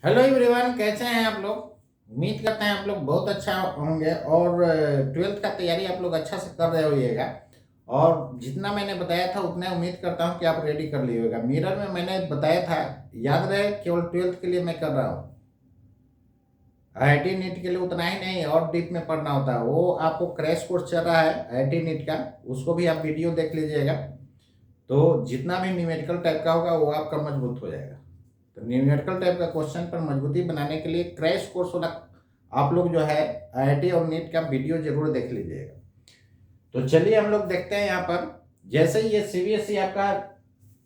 Hello everyone, कैसे हैं आप लोग। उम्मीद करते हैं आप लोग बहुत अच्छा होंगे और ट्वेल्थ का तैयारी आप लोग अच्छा से कर रहे होइएगा। और जितना मैंने बताया था उतना उम्मीद करता हूं कि आप रेडी कर लिए होगा। मिरर में मैंने बताया था, याद रहे, केवल ट्वेल्थ के लिए मैं कर रहा हूँ। आईआईटी नीट के लिए उतना ही नहीं और डीप में पढ़ना होता है। वो आपको क्रैश कोर्स चल रहा है आईआईटी नीट का, उसको भी आप वीडियो देख लीजिएगा। तो जितना भी न्यूमेरिकल टाइप का होगा वो आपका मजबूत हो जाएगा। तो न्यूमेरिकल टाइप का क्वेश्चन पर मजबूती बनाने के लिए क्रैश कोर्स वाला आप लोग जो है आईआईटी और नीट का वीडियो जरूर देख लीजिएगा। तो चलिए हम लोग देखते हैं यहाँ पर। जैसे ये सीबीएसई आपका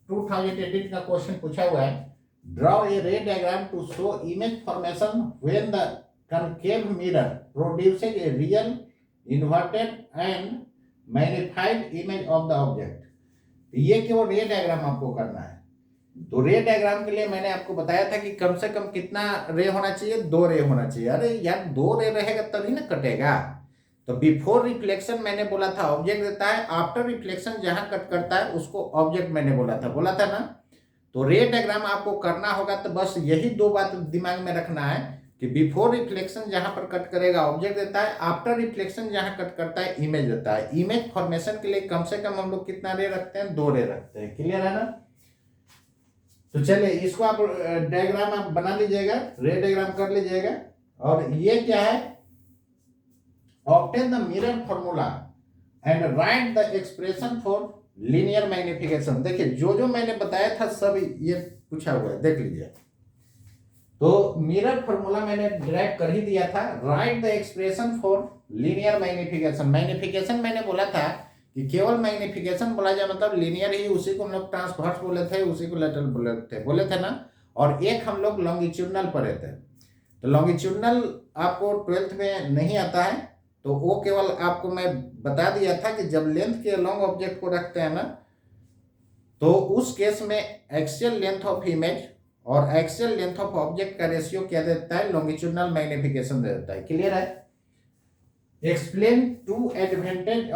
2018 का क्वेश्चन पूछा हुआ है, draw a ray diagram to show image formation when the concave mirror produces a real inverted and magnified image of the object. ये केवल रे डायग्राम आपको करना है। तो रे डायग्राम के लिए मैंने आपको बताया था कि कम से कम कितना रे होना चाहिए, 2 रे होना चाहिए। अरे यार 2 रे रहेगा तभी ना कटेगा। तो बिफोर रिफ्लेक्शन मैंने बोला था ऑब्जेक्ट देता है, आफ्टर रिफ्लेक्शन जहां कट करता है उसको ऑब्जेक्ट मैंने बोला था ना। तो रे डायग्राम आपको करना होगा तो बस यही 2 बात दिमाग में रखना है कि बिफोर रिफ्लेक्शन जहां पर कट करेगा ऑब्जेक्ट देता है, आफ्टर रिफ्लेक्शन जहां कट करता है इमेज देता है। इमेज फॉर्मेशन के लिए कम से कम हम लोग कितना रे रखते हैं, 2 रे रखते हैं। क्लियर है ना। तो चलिए इसको आप डायग्राम आप बना लीजिएगा, रे डायग्राम कर लीजिएगा। और ये क्या है, obtain the mirror formula and right the expression for linear magnification. देखिए जो जो मैंने बताया था सब ये पूछा हुआ है, देख लीजिए। तो मिरर फॉर्मूला मैंने ड्राइव कर ही दिया था। Right the expression for linear magnification. Magnification मैंने बोला था कि केवल मैग्निफिकेशन बोला जाए मतलब लीनियर ही, उसी को हम लोग ट्रांसवर्स बोले थे, उसी को लेटरल बोले थे ना। और एक हम लोग लॉन्गिट्यूडनल पढ़े थे। तो लॉन्गिट्यूडनल आपको ट्वेल्थ में नहीं आता है, तो वो केवल आपको मैं बता दिया था कि जब लेंथ के लॉन्ग ऑब्जेक्ट को रखते हैं ना, तो उस केस में एक्सियल लेंथ ऑफ इमेज और एक्सियल लेंथ ऑफ ऑब्जेक्ट का रेशियो क्या देता है, लॉन्गिट्यूडनल मैग्निफिकेशन दे देता है। क्लियर है। Explain two advantages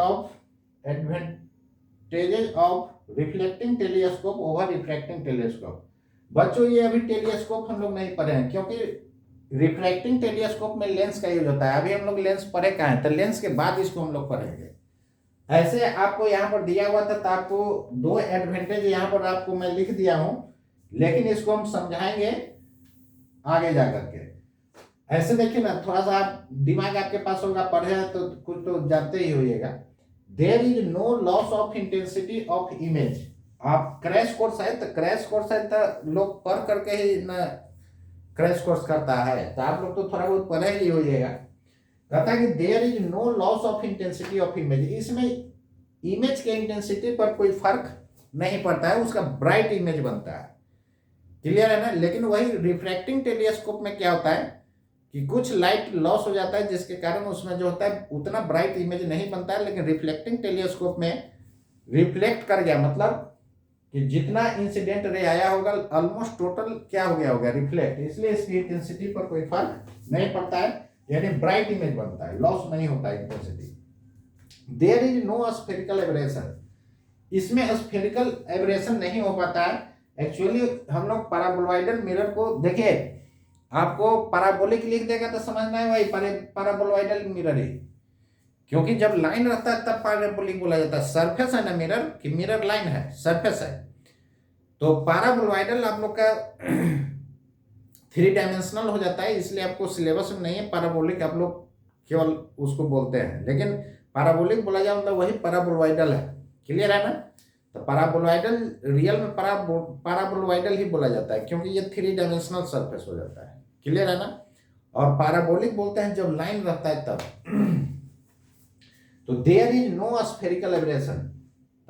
of reflecting telescope over refracting telescope. बच्चों ये अभी टेलीस्कोप हम लोग नहीं पढ़े हैं, क्योंकि रिफ्रैक्टिंग टेलीस्कोप में लेंस का यूज होता है। अभी हम लोग लेंस पढ़े कहाँ है, तो लेंस के बाद इसको हम लोग पढ़ेंगे। ऐसे आपको यहाँ पर दिया हुआ था, तो आपको 2 एडवांटेज यहाँ पर आपको मैं लिख दिया हूं, लेकिन इसको हम समझाएंगे आगे जाकर के। ऐसे देखिए ना, थोड़ा सा आप दिमाग आपके पास होगा, पढ़े हैं तो कुछ तो जानते ही होइएगा। There is no loss of intensity of image. आप क्रैश कोर्स है तो क्रैश कोर्स है तो लोग पढ़ करके ही ना क्रैश कोर्स करता है, तो आप लोग तो थोड़ा बहुत पढ़े ही होइएगा। कहता है कि there is no loss of intensity of image. इसमें इमेज के इंटेंसिटी पर कोई फर्क नहीं पड़ता है, उसका ब्राइट इमेज बनता है। क्लियर है ना। लेकिन वही रिफ्रैक्टिंग टेलीस्कोप में क्या होता है कि कुछ लाइट लॉस हो जाता है, जिसके कारण उसमें जो होता है उतना ब्राइट इमेज नहीं बनता है। लेकिन रिफ्लेक्टिंग टेलीस्कोप में रिफ्लेक्ट कर गया मतलब कि जितना इंसिडेंट रे आया होगा ऑलमोस्ट टोटल क्या हो गया होगा, रिफ्लेक्ट। इसलिए इसकी इंटेंसिटी पर कोई फर्क नहीं पड़ता है, यानी ब्राइट इमेज बनता है, लॉस नहीं होता है intensity. There is no spherical aberration. इसमें स्फेरिकल एब्रेशन नहीं हो पाता है। एक्चुअली हम लोग पैराबोलॉइडल मिरर को देखिए, आपको पैराबोलिक लिख देगा तो समझना है वही पैराबोलॉइडल मिरर ही, क्योंकि जब लाइन रहता है तब पैराबोलिक बोला जाता है। सरफेस है ना मिरर की, मिरर लाइन है, सरफेस है। तो पैराबोलॉइडल आप लोग का 3 डायमेंशनल हो जाता है, इसलिए आपको सिलेबस में नहीं है। पैराबोलिक आप लोग केवल उसको बोलते हैं, लेकिन पैराबोलिक बोला जाए मतलब वही पैराबोलॉइडल है। क्लियर है ना। तो पैराबोलॉइडल रियल में पैराबोलॉइडल ही बोला जाता है, क्योंकि ये 3 डायमेंशनल सरफेस हो जाता है। क्लियर है ना। और पैराबोलिक बोलते हैं जब लाइन रहता है तब। तो there is no spherical aberration.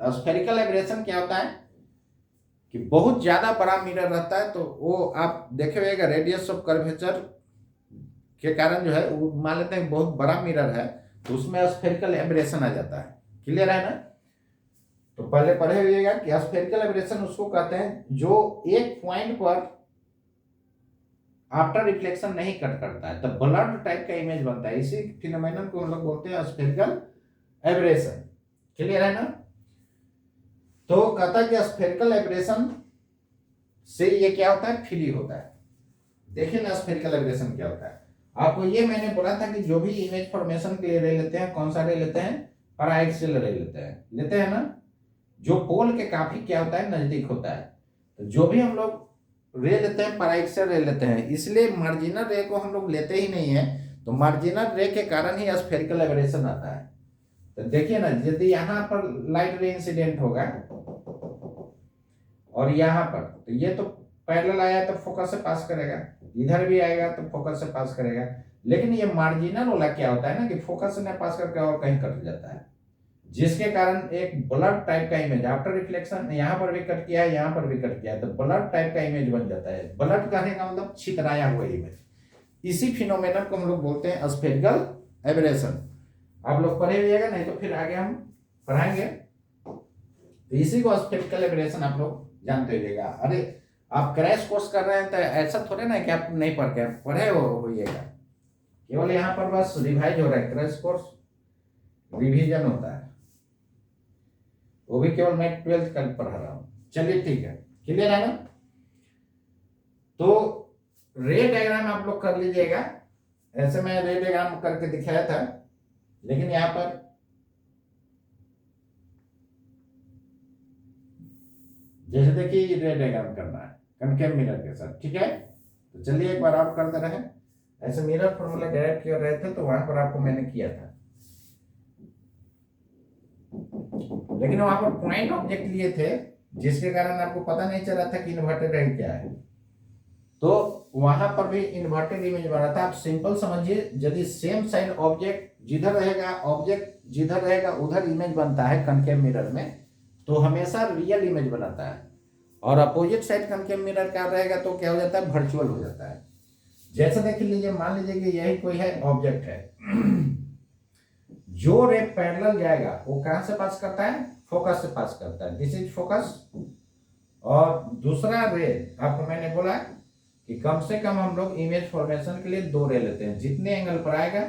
Spherical aberration क्या होता है कि बहुत ज्यादा बड़ा मिरर रहता है, तो वो आप देखे हुएगा रेडियस ऑफ कर्वेचर के कारण जो है वो मान लेते हैं बहुत बड़ा मिरर है, तो उसमें स्फेरिकल एब्रेशन आ जाता है। क्लियर है ना। तो पहले पढ़े हुएगा कि स्फेरिकल एब्रेशन उसको कहते हैं जो एक पॉइंट पर आफ्टर रिफ्लेक्शन नहीं कट करता है, तो ब्लड टाइप का इमेज बनता है। इसी फिनोमेनन को हम लोग बोलते हैं स्फेरिकल एब्रेशन। क्लियर है ना। तो कहता है कि स्फेरिकल एब्रेशन से ये क्या होता है, फ्री होता है। देखिए ना स्फेरिकल एब्रेशन क्या होता है। आपको ये मैंने बोला था कि जो भी इमेज फॉर्मेशन के लिए रे लेते हैं, कौन सा रे लेते हैं, पैराएक्सियल रे लेते हैं ना, जो पोल के काफी क्या होता है, नजदीक होता है। तो जो भी हम लोग रे लेते हैं पैराएक्सियल रे लेते हैं, इसलिए मार्जिनल रे को हम लोग लेते ही नहीं है। तो मार्जिनल रे के कारण ही स्फेरिकल एब्रेशन आता है। तो देखिए ना, यदि यहाँ पर लाइट रे इंसिडेंट होगा और यहाँ पर, तो ये तो पैरेलल आया तो फोकस से पास करेगा, इधर भी आएगा तो फोकस से पास करेगा। लेकिन ये मार्जिनल वाला क्या होता है ना कि फोकस से न पास करके और कहीं कट जाता है, जिसके कारण एक ब्लड टाइप का इमेज आफ्टर रिफ्लेक्शन यहाँ पर भी कट किया है, यहाँ पर भी कट किया है, तो ब्लड टाइप का इमेज बन जाता है। ब्लड कहने का मतलब छितराया हुआ इमेज। इसी फिनोमेनन को हम लोग बोलते हैं स्फेरिकल एब्रेशन। आप लोग पढ़े हुएगा, नहीं तो फिर आगे हम पढ़ाएंगे। तो इसी को स्फेरिकल एब्रेशन आप लोग जानते होइएगा। अरे आप क्रैश कोर्स कर रहे हैं तो ऐसा थोड़े ना कि आप नहीं पढ़ के पढ़े होइएगा, केवल यहाँ पर बस रिवाइज हो रहा है। क्रैश कोर्स रिवीजन होता है, वो भी केवल मैं 12th का पढ़ा रहा हूँ। चलिए ठीक है, क्लियर है ना। तो रे डायग्राम आप लोग कर लीजिएगा। ऐसे मैं रे डायग्राम करके दिखाया था, लेकिन यहाँ पर जैसे देखिए रे डायग्राम करना है कनकेव मिरर के साथ, ठीक है। तो चलिए एक बार आप करते रहे। ऐसे मिरर फॉर्मूला डायरेक्ट कर रहे थे तो वहां पर आपको मैंने किया था, लेकिन वहां पर पॉइंट ऑब्जेक्ट लिए थे, जिसके कारण आपको पता नहीं चला था कि इन्वर्टेड है क्या है। तो वहां पर भी इन्वर्टेड इमेज बना था। आप सिंपल समझिए, यदि सेम साइड ऑब्जेक्ट जिधर रहेगा उधर इमेज बनता है कनकेव मिरर में, तो हमेशा रियल इमेज बनाता है। और अपोजिट साइड कनकेव मिरर का रहेगा तो क्या हो जाता है, वर्चुअल हो जाता है। जैसे देख लीजिए, मान लीजिए कि यही कोई है ऑब्जेक्ट है, जो रे पैरेलल जाएगा वो कहां से पास करता है, फोकस से पास करता है। This is focus. और दूसरा रे आपको मैंने बोला कि कम से कम हम लोग इमेज फॉर्मेशन के लिए 2 रे लेते हैं, जितने एंगल पर आएगा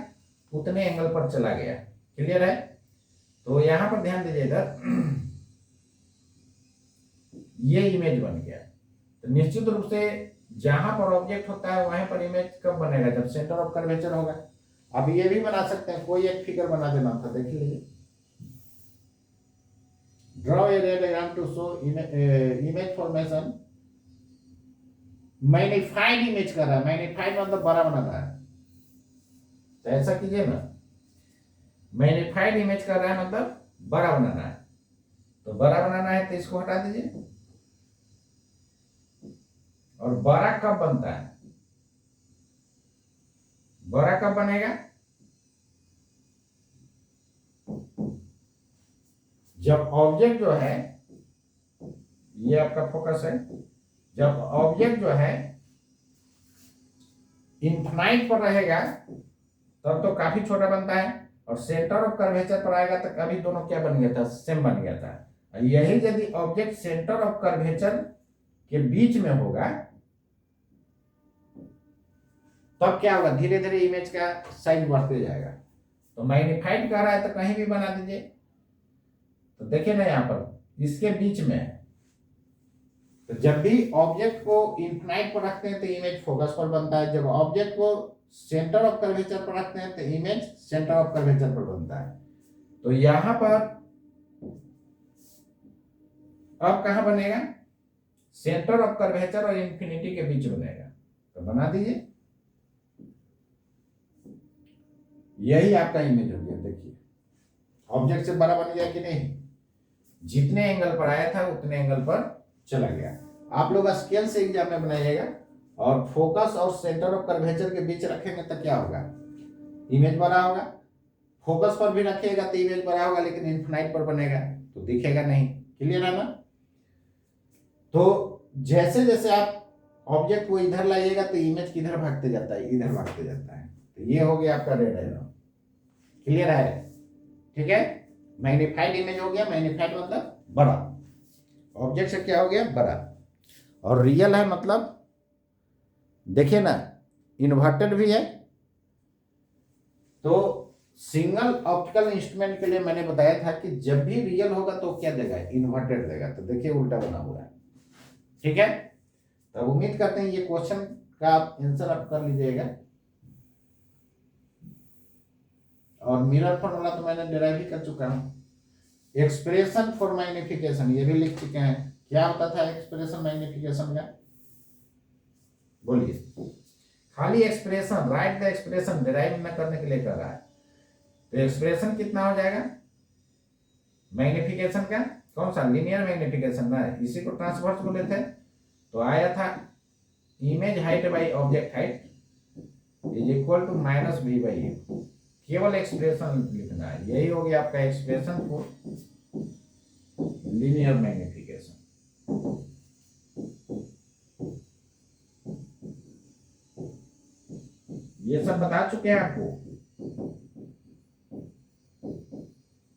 उतने एंगल पर चला गया। क्लियर है। तो यहां पर ध्यान दीजिए, इधर ये इमेज बन गया। तो निश्चित रूप से जहां पर ऑब्जेक्ट होता है वहीं पर इमेज कब बनेगा, जब सेंटर ऑफ कर्वेचर होगा। अब ये भी बना सकते हैं, कोई एक फिगर बना देना था, देख लीजिए। Draw a ray diagram to show image formation. Magnified image कर रहा है, मैग्नीफाइड मतलब बड़ा बना रहा है। तो ऐसा कीजिए ना, मैग्नीफाइड इमेज कर रहा है मतलब बड़ा बनाना है। तो बड़ा बनाना है तो इसको हटा दीजिए। और बड़ा कब बनता है, बड़ा कब बनेगा, जब ऑब्जेक्ट जो है, ये आपका फोकस है, जब ऑब्जेक्ट जो है इन्फिनाइट पर रहेगा तब तो काफी छोटा बनता है, और सेंटर ऑफ कर्वेचर पर आएगा तो कभी दोनों क्या बन गया था, सेम बन गया था। यही यदि ऑब्जेक्ट सेंटर ऑफ कर्वेचर के बीच में होगा तब क्या होगा, धीरे धीरे इमेज का साइज बढ़ते जाएगा। तो मैग्नीफाइड कर रहा है तो कहीं भी बना दीजिए। तो देखिए ना, यहाँ पर इसके बीच में है। तो जब भी ऑब्जेक्ट को इन्फिनाइट पर रखते हैं तो इमेज फोकस पर बनता है, जब ऑब्जेक्ट को सेंटर ऑफ कर्वेचर पर रखते हैं तो इमेज सेंटर ऑफ कर्वेचर पर बनता है। तो यहां पर अब कहां बनेगा, सेंटर ऑफ कर्वेचर और इंफिनिटी के बीच बनेगा। तो बना दीजिए, यही आपका इमेज हो गया। देखिए ऑब्जेक्ट से बड़ा बन गया कि नहीं, जितने एंगल पर आया था उतने एंगल पर चला गया। आप लोग स्केल से एग्जाम में बनाइएगा, और फोकस और सेंटर ऑफ कर्वेचर के बीच रखेंगे तो क्या होगा, इमेज बड़ा होगा। फोकस पर भी रखिएगा तो इमेज बड़ा होगा, लेकिन इन्फिनाइट पर बनेगा तो दिखेगा नहीं। क्लियर है ना। तो जैसे जैसे आप ऑब्जेक्ट को इधर लाइएगा तो इमेज किधर भागते जाता है, इधर भागते जाता है। तो ये हो गया आपका रे डायग्राम। क्लियर है, ठीक है। मैग्नीफाइड इमेज हो गया, मैग्नीफाइड मतलब बड़ा, ऑब्जेक्ट से क्या हो गया, बड़ा। और रियल है मतलब देखिए ना, इन्वर्टेड भी है। तो सिंगल ऑप्टिकल इंस्ट्रूमेंट के लिए मैंने बताया था कि जब भी रियल होगा तो क्या देगा, इन्वर्टेड देगा। तो देखिए उल्टा बना हुआ है, ठीक है। तो उम्मीद करते हैं ये क्वेश्चन का आप आंसर आप कर लीजिएगा। और मिरर फॉर्मूला तो मैंने डिराइव ही कर चुका हूँ। एक्सप्रेशन फॉर मैग्निफिकेशन ये भी लिख चुके हैं। क्या होता था एक्सप्रेशन मैग्निफिकेशन का, बोलिए। खाली expression, right the expression derive न करने के लिए कर रहा है। तो एक्सप्रेशन कितना हो जाएगा मैग्निफिकेशन का, कौन सा, लीनियर मैग्निफिकेशन ना, इसी को ट्रांसवर्स बोले थे। तो आया था image height by object height is equal to minus B by A. केवल एक्सप्रेशन लिखना है, यही हो गया आपका एक्सप्रेशन फॉर लीनियर मैग्निफिकेशन। ये सब बता चुके हैं आपको,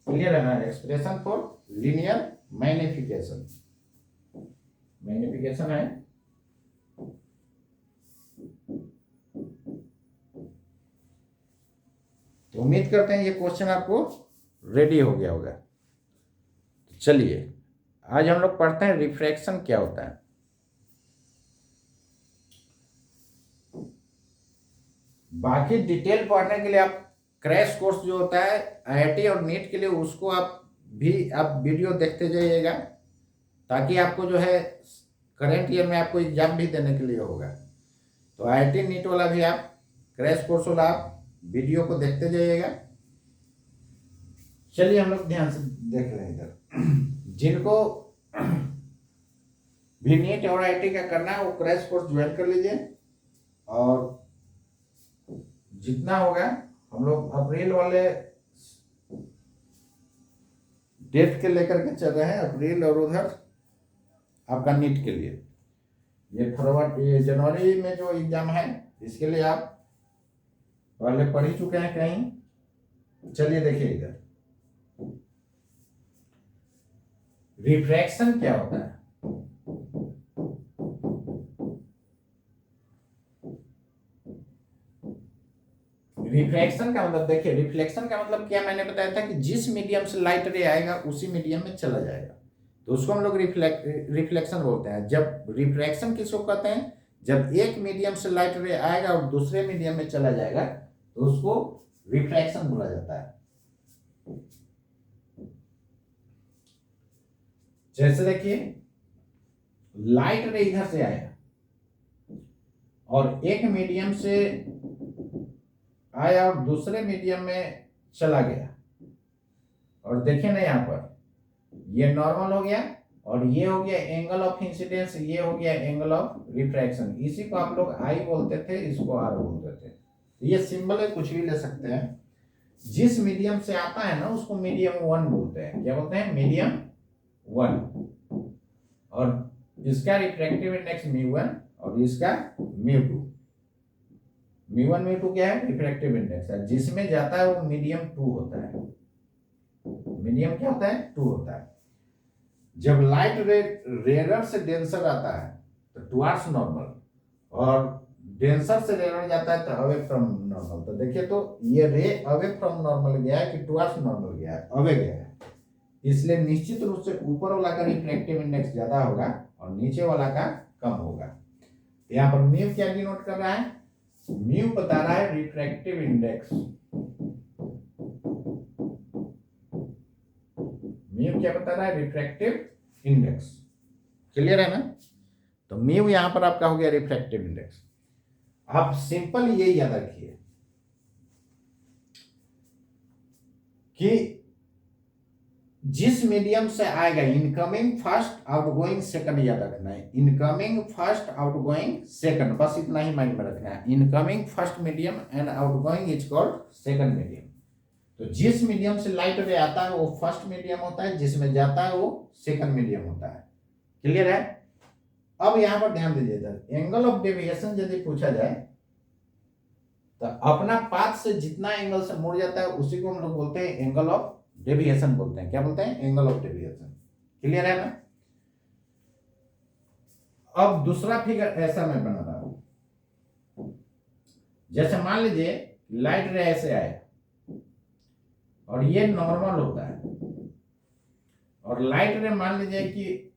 क्लियर है ना। Expression for linear magnification, magnification है। तो उम्मीद करते हैं ये क्वेश्चन आपको रेडी हो गया होगा। चलिए आज हम लोग पढ़ते हैं रिफ्रैक्शन क्या होता है। बाकी डिटेल पढ़ने के लिए आप क्रैश कोर्स जो होता है आईआईटी और नीट के लिए, उसको आप वीडियो देखते जाइएगा, ताकि आपको जो है करंट ईयर में आपको एग्जाम भी देने के लिए होगा। तो आईआईटी नीट वाला भी आप क्रैश कोर्स वाला आप वीडियो को देखते जाइएगा। चलिए हम लोग ध्यान से देख रहे हैं इधर। जिनको भी नीट और आईआईटी का करना है वो क्रैश कोर्स ज्वाइन कर लीजिए। और जितना होगा हम लोग अप्रैल वाले डेट के लेकर के चल रहे हैं, अप्रैल और उधर आपका नीट के लिए। ये जनवरी में जो एग्जाम है इसके लिए आप पहले पढ़ ही चुके हैं कहीं। चलिए देखिए इधर रिफ्रैक्शन क्या होता है। रिफ्रैक्शन का मतलब देखिए, रिफ्लेक्शन का मतलब क्या, मैंने बताया था कि जिस मीडियम से लाइट रे आएगा उसी मीडियम में चला जाएगा, तो उसको हम लोग रिफ्लेक्शन बोलते हैं। जब रिफ्रैक्शन किसको कहते हैं, जब एक मीडियम से लाइट रे आएगा और दूसरे मीडियम में चला जाएगा तो उसको रिफ्रैक्शन बोला जाता है। जैसे देखिए लाइट रे इधर से आएगा और एक मीडियम से आया और दूसरे मीडियम में चला गया, और देखिए ना यहाँ पर ये नॉर्मल हो गया और ये हो गया एंगल ऑफ इंसिडेंस, ये हो गया एंगल ऑफ रिफ्रैक्शन। इसी को आप लोग आई बोलते थे, इसको आर बोलते थे। ये सिंबल है, कुछ भी ले सकते हैं। जिस मीडियम से आता है ना उसको मीडियम वन बोलते हैं। क्या बोलते हैं, मीडियम वन। और इसका रिफ्रैक्टिव इंडेक्स म्यू1 और इसका म्यू2। म्यू1 म्यू2 क्या है, रिफ्रैक्टिव इंडेक्स है। जिसमें जाता है वो मीडियम 2 होता है। मीडियम क्या होता है, 2 होता है। जब लाइट रेयर से डेंसर आता है तो टुवार्ड्स नॉर्मल, और डेंसर से रेयर जाता है तो अवे फ्रॉम नॉर्मल। तो देखिए तो ये रे अवे फ्रॉम नॉर्मल गया है कि टुवार्ड्स नॉर्मल गया है, अवे गया है। इसलिए निश्चित रूप से ऊपर वाला का रिफ्रैक्टिव इंडेक्स ज्यादा होगा और नीचे वाला का कम होगा। यहाँ पर म्यू क्या डिनोट कर रहा है, म्यू बता रहा है रिफ्रैक्टिव इंडेक्स। म्यू क्या बता रहा है, रिफ्रैक्टिव इंडेक्स। क्लियर है ना। तो म्यू यहां पर आपका हो गया रिफ्रैक्टिव इंडेक्स। आप सिंपल ये याद रखिए कि जिस मीडियम से आएगा, इनकमिंग फर्स्ट आउटगोइंग सेकंड याद रखना है। इनकमिंग फर्स्ट आउटगोइंग सेकंड, बस इतना ही माइंड में रखना है। Incoming first medium and outgoing is called second medium. तो जिस मीडियम से लाइट रे आता है वो फर्स्ट मीडियम होता है, जिसमें जाता है वो सेकंड मीडियम होता है। क्लियर है। अब यहां पर ध्यान दीजिए, एंगल ऑफ डेविएशन यदि पूछा जाए तो अपना पाथ से जितना एंगल से मुड़ जाता है उसी को हम लोग बोलते हैं एंगल ऑफ डेविएशन बोलते हैं। क्या बोलते हैं, एंगल ऑफ डेविएशन। क्लियर है ना। अब दूसरा फिगर ऐसा मैं बना रहा हूं। जैसे मान लीजिए लाइट रे ऐसे आए और ये नॉर्मल होता है, और लाइट रे मान लीजिए कि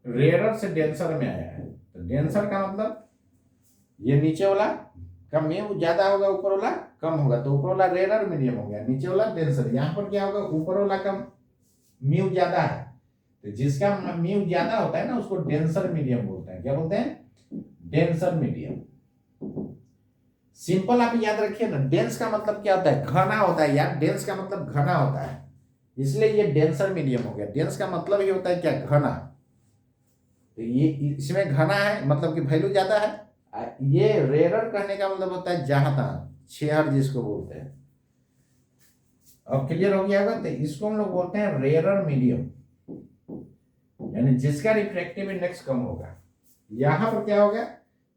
रेयर से डेंसर में आया है, तो डेंसर का मतलब ये नीचे वाला का म्यू ज्यादा होगा, ऊपर वाला कम होगा, तो ऊपर वाला रेयर मीडियम हो गया, नीचे वाला डेंसर। यहाँ पर क्या होगा, ऊपर वाला का म्यू ज्यादा है, तो जिसका म्यू ज्यादा होता है ना उसको डेंसर मीडियम बोलते हैं। क्या बोलते हैं? Denser medium. सिंपल आप याद रखिए ना, डेंस का मतलब क्या होता है? घना होता है यार, डेंस का मतलब घना होता है, इसलिए ये डेंसर मीडियम हो गया। डेंस का मतलब ये होता है क्या? घना। तो ये इसमें घना है मतलब कि वैल्यू ज्यादा है। ये रेयर कहने का मतलब होता है जहां तहां, छेहर जिसको बोलते हैं। अब क्लियर हो गया होगा, तो इसको हम लोग बोलते हैं रेयर मीडियम, यानी जिसका रिफ्रैक्टिव इंडेक्स कम होगा। यहां पर क्या होगा,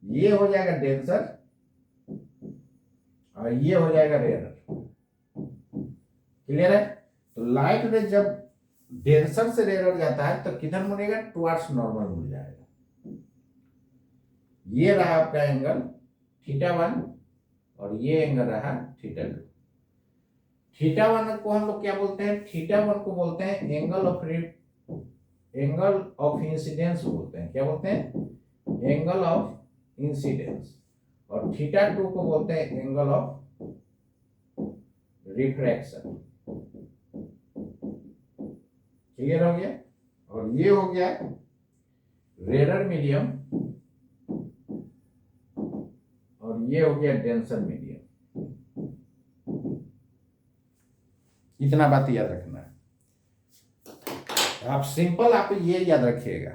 ये हो जाएगा डेंसर और ये हो जाएगा रेयर। क्लियर है? तो लाइट रे जब डेंसर से रेयर जाता है तो किधर मुड़ेगा? टुवर्ड्स नॉर्मल मुड़ जाएगा। ये रहा आपका एंगल θ1 और ये एंगल रहा θ2। θ1 को हम लोग क्या बोलते हैं? θ1 को बोलते हैं एंगल ऑफ इंसिडेंस बोलते हैं। क्या बोलते हैं? Angle of incidence. और θ2 को बोलते हैं एंगल ऑफ रिफ्रैक्शन। क्लियर हो गया? और ये हो गया रेयर मीडियम और ये हो गया डेंसर मीडियम। इतना बात याद रखना है। आप सिंपल आप ये याद रखिएगा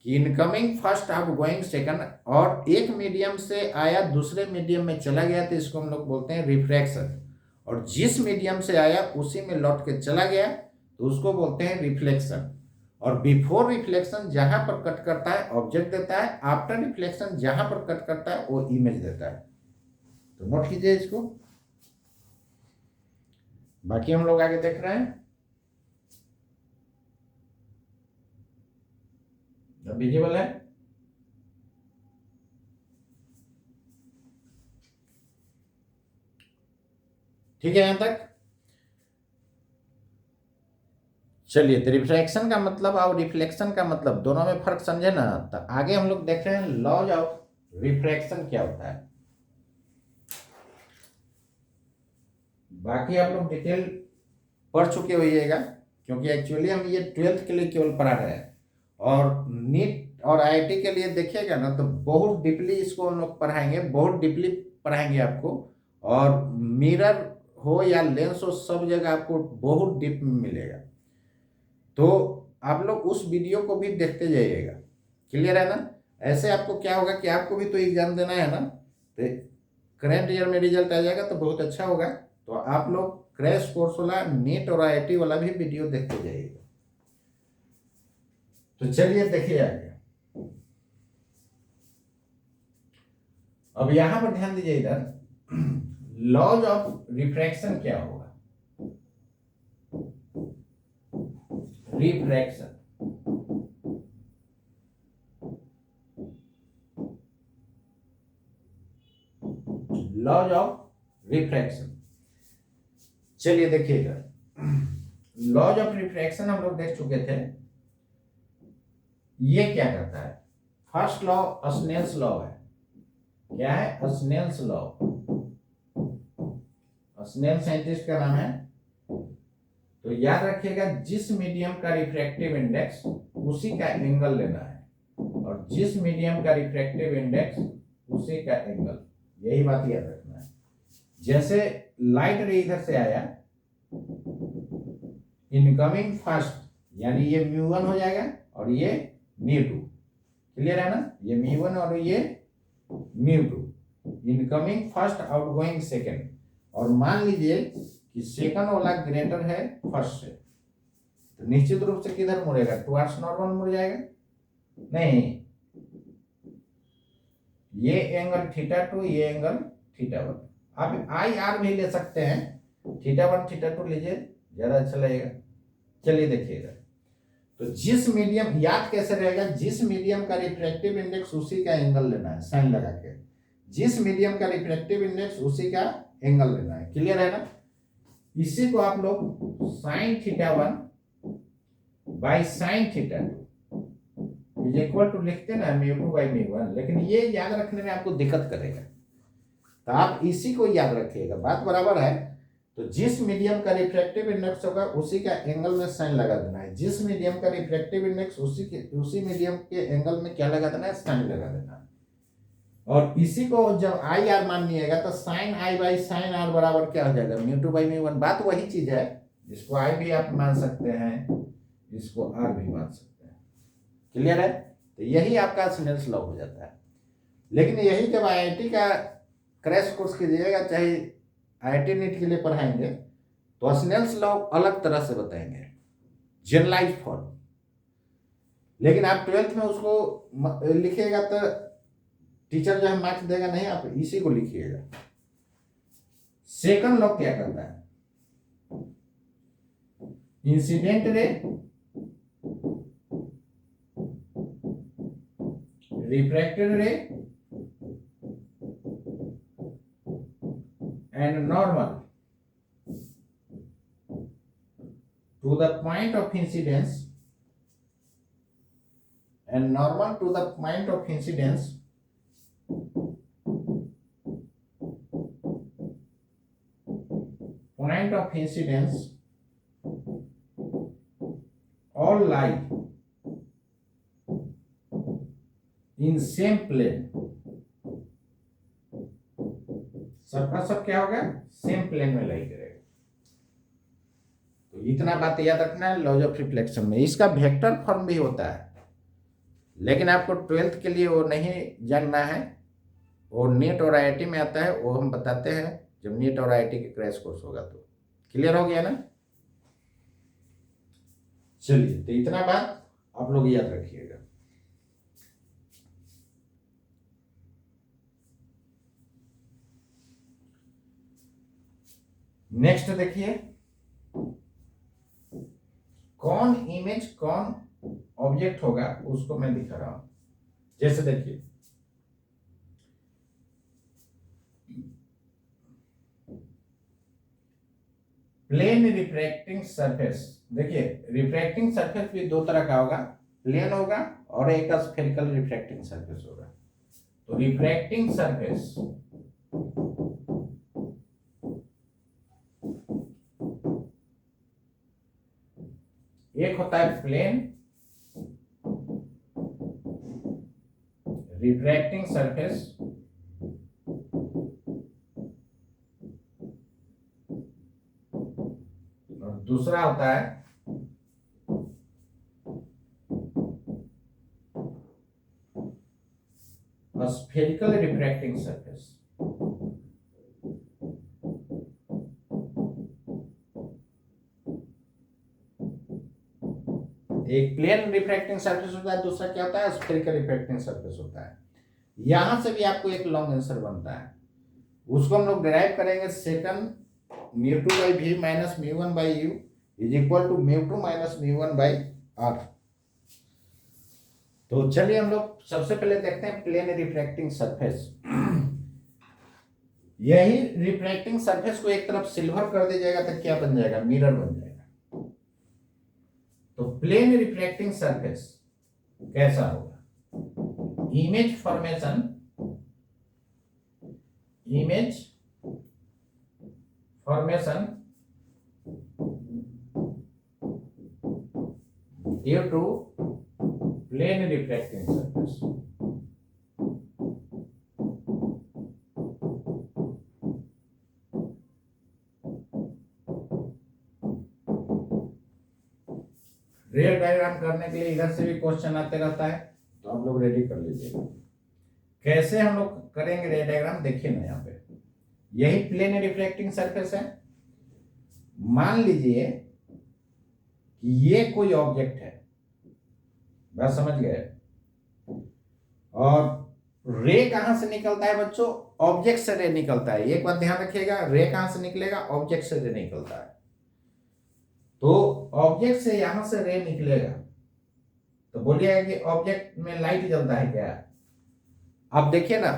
कि इनकमिंग फर्स्ट, आउटगोइंग सेकंड, और एक मीडियम से आया दूसरे मीडियम में चला गया तो इसको हम लोग बोलते हैं रिफ्रैक्शन, और जिस मीडियम से आया उसी में लौट के चला गया तो उसको बोलते हैं रिफ्लेक्शन। और बिफोर रिफ्लेक्शन जहां पर कट करता है ऑब्जेक्ट देता है, आफ्टर रिफ्लेक्शन जहां पर कट करता है वो इमेज देता है। तो नोट कीजिए इसको, बाकी हम लोग आगे देख रहे हैं। विजिबल है? ठीक है यहां तक? चलिए, तो रिफ्रैक्शन का मतलब और रिफ्लेक्शन का मतलब दोनों में फर्क समझे ना। तो आगे हम लोग देख रहे हैं लॉज ऑफ रिफ्रैक्शन क्या होता है। बाकी आप लोग डिटेल पढ़ चुके होइएगा, क्योंकि एक्चुअली हम ये 12th के लिए केवल पढ़ा रहे हैं, और नीट और आईआईटी के लिए देखिएगा ना तो बहुत डीपली इसको हम लोग पढ़ाएंगे, बहुत डीपली पढ़ाएंगे आपको। और मिरर हो या लेंस हो, सब जगह आपको बहुत डीप में मिलेगा। तो आप लोग उस वीडियो को भी देखते जाइएगा। क्लियर है ना? ऐसे आपको क्या होगा कि आपको भी तो एग्जाम देना है ना, तो करंट ईयर में रिजल्ट आ जाएगा तो बहुत अच्छा होगा। तो आप लोग क्रैश कोर्स वाला, नीट और आईआईटी वाला भी वीडियो देखते जाइएगा। तो चलिए देखिए आगे। अब यहां पर ध्यान दीजिए, इधर लॉज ऑफ रिफ्रैक्शन क्या होगा। Refraction, laws of refraction. चलिए देखिएगा, लॉज ऑफ रिफ्रैक्शन हम लोग देख चुके थे। ये क्या करता है? फर्स्ट लॉ स्नेल्स लॉ है। क्या है? Snell's law. स्नेल साइंटिस्ट का नाम है। तो याद रखिएगा, जिस मीडियम का रिफ्रैक्टिव इंडेक्स उसी का एंगल लेना है, और जिस मीडियम का रिफ्रैक्टिव इंडेक्स उसी का एंगल, यही बात याद रखना है। जैसे लाइट रे इधर से आया, इनकमिंग फर्स्ट यानी ये μ1 हो जाएगा और ये μ2। क्लियर है ना? ये μ1 और ये μ2, इनकमिंग फर्स्ट, आउटगोइंग सेकंड। और मान लीजिए कि सेकंड वाला ग्रेटर है फर्स्ट से, तो निश्चित रूप से किधर मुड़ेगा? टुवर्ड्स नॉर्मल मुड़ जाएगा। नहीं, ये एंगल θ2, ये एंगल θ1। आप IR भी ले सकते हैं, θ1 θ2 लीजिए, ज्यादा अच्छा लगेगा। चलिए देखिएगा, तो जिस मीडियम, याद कैसे रहेगा? जिस मीडियम का रिफ्रैक्टिव इंडेक्स उसी का एंगल लेना है, साइन लगा के। जिस मीडियम का रिफ्रैक्टिव इंडेक्स उसी का एंगल लेना है। क्लियर है ना? इसी को आप लोग sin θ1 by sin θ2, is equal to लिखते ना μ2/μ1, लेकिन ये याद रखने में आपको दिक्कत करेगा, तो आप इसी को याद रखिएगा, बात बराबर है। तो जिस मीडियम का रिफ्रैक्टिव इंडेक्स होगा उसी का एंगल में साइन लगा देना है, जिस मीडियम का रिफ्रैक्टिव इंडेक्स उसी मीडियम के एंगल में क्या लगा देना है, साइन लगा देना है। और इसी को जब आई आर मान लिएगा तो sine i by sine r बराबर क्या हो जाएगा, μ2/μ1। बात वही चीज है, इसको आई भी आप मान सकते हैं, इसको आर भी मान सकते हैं। क्लियर है? तो यही आपका स्नेल्स लॉ हो जाता है। लेकिन यही जब आईआईटी का क्रैश कोर्स कीजिएगा, चाहे आईआईटी नीट के लिए पढ़ाएंगे, तो स्नेल्स लॉ अलग तरह से बताएंगे, जनरलाइज फॉर्म। लेकिन आप 12th में उसको लिखिएगा तो टीचर जो है मार्क्स देगा नहीं, आप इसी को लिखिएगा। सेकंड लॉ क्या करता है, इंसिडेंट रे रिफ्रैक्टेड रे and normal to the point of incidence and normal to the point of incidence all lie in same plane। सबका सब क्या होगा, सेम प्लेन में लाई करेगा। तो इतना बात याद रखना है लॉज ऑफ रिफ्लेक्शन में। इसका वेक्टर फॉर्म भी होता है, लेकिन आपको 12th के लिए वो नहीं जानना है, वो नीट और आईआईटी में आता है, वो हम बताते हैं जब नीट और आईआईटी के क्रैश कोर्स होगा। तो क्लियर हो गया ना? चलिए, तो इतना बात आप लोग याद रखिएगा। नेक्स्ट देखिए, कौन इमेज कौन ऑब्जेक्ट होगा उसको मैं दिखा रहा हूं। जैसे देखिए, प्लेन रिफ्रैक्टिंग सरफेस। देखिए, रिफ्रैक्टिंग सरफेस भी दो तरह का होगा, प्लेन होगा और एक स्फेरिकल रिफ्रैक्टिंग सरफेस होगा। तो रिफ्रैक्टिंग सरफेस एक होता है प्लेन रिफ्रैक्टिंग सरफेस, और दूसरा होता है स्फेरिकल रिफ्रैक्टिंग सरफेस। एक प्लेन रिफ्रैक्टिंग सरफेस होता है, दूसरा क्या होता है, स्फेरिकल रिफ्रैक्टिंग सरफेस होता है। यहां से भी आपको एक लॉन्ग आंसर बनता है, उसको हम लोग डिराइव करेंगे। Second μ2/v minus μ1/u is equal to μ2 minus μ1/r। तो चलिए हम लोग सबसे पहले देखते हैं प्लेन रिफ्रैक्टिंग सरफेस। यही रिफ्रैक्टिंग सरफेस को एक तरफ सिल्वर कर दीजिएगा तो क्या बन जाएगा, मिरर बन जाएगा। तो प्लेन रिफ्रैक्टिंग सरफेस कैसा होगा, image formation due to plane refracting surface. Ray diagram करने के लिए इधर से भी क्वेश्चन आते रहता है, तो आप लोग रेडी कर लीजिएगा। कैसे हम लोग करेंगे रेल डायग्राम, देखिए ना, यहाँ पे यही प्लेन रिफ्रैक्टिंग सरफेस है। मान लीजिए कि ये कोई ऑब्जेक्ट है, बात समझ गए। और रे कहां से निकलता है बच्चों, ऑब्जेक्ट से रे निकलता है। एक बात ध्यान रखिएगा, रे कहां से निकलेगा, ऑब्जेक्ट से रे निकलता है। तो ऑब्जेक्ट से यहां से रे निकलेगा, तो बोलिएगा कि ऑब्जेक्ट में लाइट जलता है क्या। अब देखिए ना,